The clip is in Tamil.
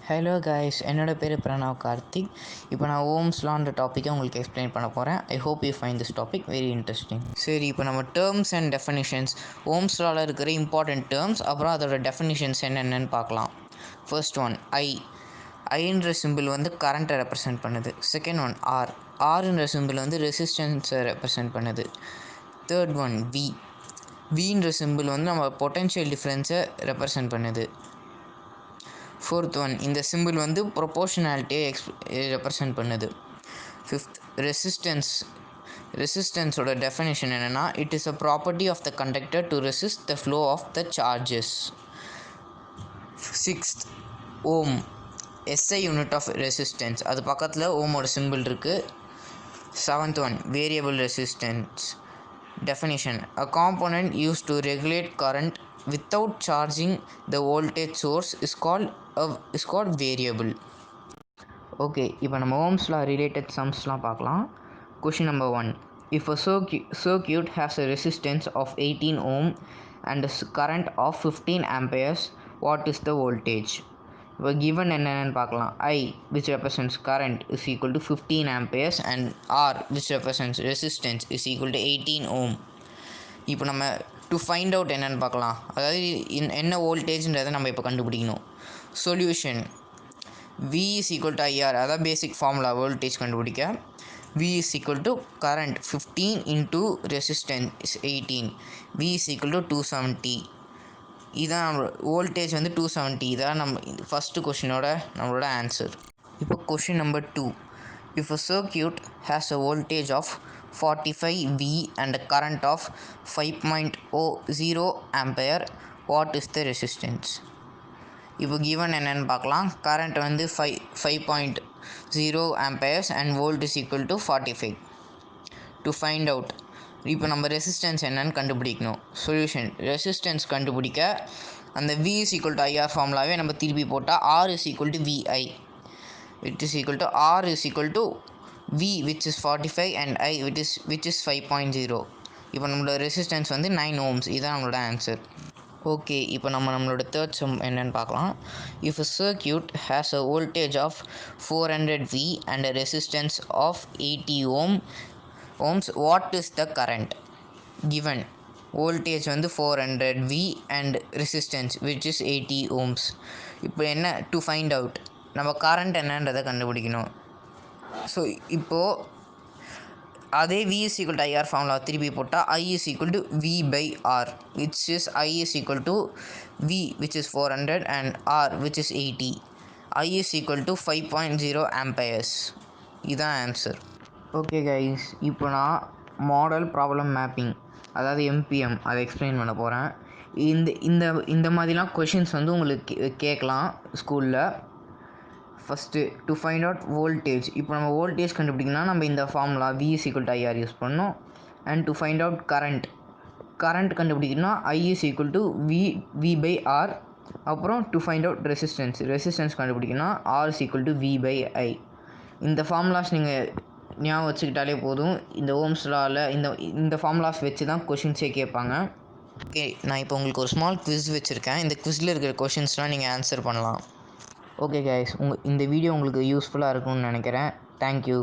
ஹலோ கைஸ், என்னோட பேர் பிரணவ் கார்த்திக். இப்போ நான் ஓம்ஸ் லான்ற டாப்பிக்கை உங்களுக்கு எக்ஸ்பிளைன் பண்ண போகிறேன். I hope you find this topic very interesting. சரி, இப்போ நம்ம டேர்ம்ஸ் அண்ட் டெஃபினிஷன்ஸ், ஓம்ஸ் லாவில் இருக்கிற இம்பார்ட்டன்ட் டேர்ம்ஸ், அப்புறம் அதோட டெஃபினிஷன்ஸ் என்னென்னு பார்க்கலாம். ஃபர்ஸ்ட் ஒன் ஐன்ற சிம்பிள் வந்து கரண்ட்டை ரெப்ரசென்ட் பண்ணுது. செகண்ட் ஒன் ஆர்ன்ற சிம்பிள் வந்து ரெசிஸ்டன்ஸை ரெப்ரசென்ட் பண்ணுது. தேர்ட் ஒன் வின்ற சிம்பிள் வந்து நம்ம பொட்டென்ஷியல் டிஃப்ரென்ஸை ரெப்ரசென்ட் பண்ணுது. ஃபோர்த் ஒன், இந்த சிம்பிள் வந்து ப்ரொபோர்ஷனாலிட்டியை ரெப்ரசென்ட் பண்ணுது. ஃபிஃப்த், ரெசிஸ்டன்ஸோட டெஃபினேஷன் என்னென்னா, it is a property of the conductor to resist the flow of the charges. Sixth, ohm, SI unit of resistance, அது பக்கத்தில் ஓமோட சிம்பிள் இருக்குது. Seventh one, variable resistance definition, a component used to regulate current without charging the voltage source is called variable. Okay, இப்போ நம்ம ஓம்ஸ் லா ரிலேட்டட் சம்ஸ்லாம் பார்க்கலாம். Question number 1, if a circuit has a resistance of 18 ohm and a current of 15 amperes, what is the voltage? இப்போ given என்னென்னு பார்க்கலாம். I, which represents current, is equal to 15 amperes and R, which represents resistance, is equal to 18 ohm. இப்போ நம்ம டு ஃபைண்ட் அவுட் என்னென்னு பார்க்கலாம். அதாவது என்ன வோல்டேஜ்ன்றதை நம்ம இப்போ கண்டுபிடிக்கணும். Solution, V is equal to IR, அதான் பேசிக் ஃபார்முலா வோல்டேஜ் கண்டுபிடிக்க. V is equal to current 15 into resistance 18, V is equal to 270. இதான் வோல்டேஜ் வந்து 270. இதான் நம்ம ஃபஸ்ட்டு நம்மளோட ஆன்சர். இப்போ question number 2, if a circuit has a voltage of 45 V and a current of 5.0 ampere, what is the resistance? இப்போ given என்னென்னு பார்க்கலாம். கரண்ட் வந்து 5.0 amperes and volt is equal to 45. to find out, இப்போ நம்ம ரெசிஸ்டன்ஸ் என்னன்னு கண்டுபிடிக்கணும். சொல்யூஷன், ரெசிஸ்டன்ஸ் கண்டுபிடிக்க அந்த V is equal to IR ஃபார்முலாவே நம்ம திருப்பி போட்டால் R is equal to VI. It is equal to R is equal to V, which is 45, and I, which is 5.0. இப்போ நம்மளோட ரெசிஸ்டன்ஸ் வந்து 9 ohms. இதுதான் நம்மளோட ஆன்சர். ஓகே, இப்போ நம்மளோட தேர்ட் சம் என்னென்னு பார்க்கலாம். If a circuit has a voltage of 400 V and a resistance of 80 ohms, what is the current? Given voltage வந்து 400 V and resistance which is 80 ohms. இப்போ என்ன டு ஃபைண்ட் அவுட், நம்ம கரண்ட் என்னன்றதை கண்டுபிடிக்கணும். ஸோ இப்போது அதே V is equal to IR formula திருப்பி போட்டால் I is equal to V by R, which is I is equal to V, which is 400, and R, which is 80. I is equal to 5.0 amperes. இதுதான் ஆன்சர். ஓகே கைஸ், இப்போ நான் மாடல் ப்ராப்ளம் மேப்பிங், அதாவது MPM, அதை எக்ஸ்பிளைன் பண்ண போகிறேன். இந்த மாதிரிலாம் கொஷின்ஸ் வந்து உங்களுக்கு கேட்கலாம் ஸ்கூலில். First to find out voltage, இப்போ நம்ம வோல்டேஜ் கண்டுபிடிக்கணும்னா நம்ம இந்த formula V is equal to IR use பண்ணோம். And to find out current கண்டுபிடிக்கணும்னா I is equal to V by R. அப்புறம் டு ஃபைண்ட் அவுட் ரெசிஸ்டன்ஸ் கண்டுபிடிக்கணும்னா R is equal to V by I. இந்த ஃபார்முலாஸ் நீங்கள் ஞாபகம் வச்சுக்கிட்டாலே போதும். இந்த ஓம்ஸ் லாவில் இந்த ஃபார்முலாஸ் வச்சு தான் கொஷின்ஸே கேட்பாங்க. ஓகே, நான் இப்போ உங்களுக்கு ஒரு ஸ்மால் குவிஸ் வச்சுருக்கேன். இந்த குவிஸில் இருக்கிற கொஷின்ஸ்லாம் நீங்கள் ஆன்சர் பண்ணலாம். ஓகே கைஸ், இந்த வீடியோ உங்களுக்கு யூஸ்ஃபுல்லாக இருக்கும்னு நினைக்கிறேன். தேங்க்யூ.